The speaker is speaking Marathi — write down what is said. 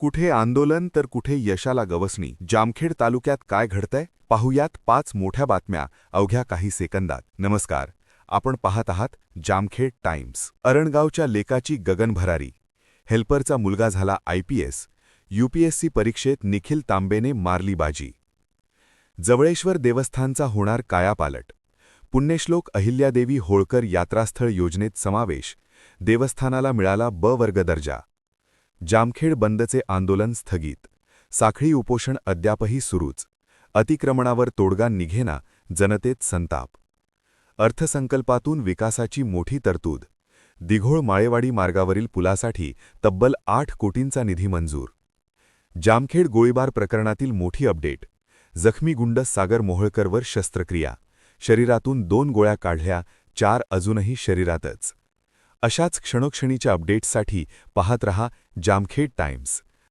कुठे आंदोलन तर कुठे यशाला गवसणी. जामखेड तालुक्यात काय घडतंय पाहुयात 5 मोठ्या बातम्या अवघ्या काही सेकंदात. नमस्कार, आपण पाहत आहात जामखेड टाइम्स. अरणगावच्या लेकाची गगनभरारी. हेल्परचा मुलगा झाला IPS. UPSC परीक्षेत निखिल तांबेने मारली बाजी. जवळेश्वर देवस्थानचा होणार कायापालट. पुण्यश्लोक अहिल्यादेवी होळकर यात्रास्थळ योजनेत समावेश. देवस्थानाला मिळाला B वर्ग दर्जा. जामखेड बंदचे आंदोलन स्थगित. साखळी उपोषण अद्यापही सुरूच. अतिक्रमणावर तोडगा निघेना, जनतेत संताप. अर्थसंकल्पातून विकासाची मोठी तरतूद. दिघोळ माळेवाडी मार्गावरील पुलासाठी तब्बल 8 कोटींचा निधी मंजूर. जामखेड गोळीबार प्रकरणातील मोठी अपडेट. जखमी गुंड सागर मोहोळकरवर शस्त्रक्रिया. शरीरातून 2 गोळ्या काढल्या, 4 अजूनही शरीरातच. अशाच क्षणोक्षणीच्या अपडेट्ससाठी पाहत रहा जामखेड टाइम्स.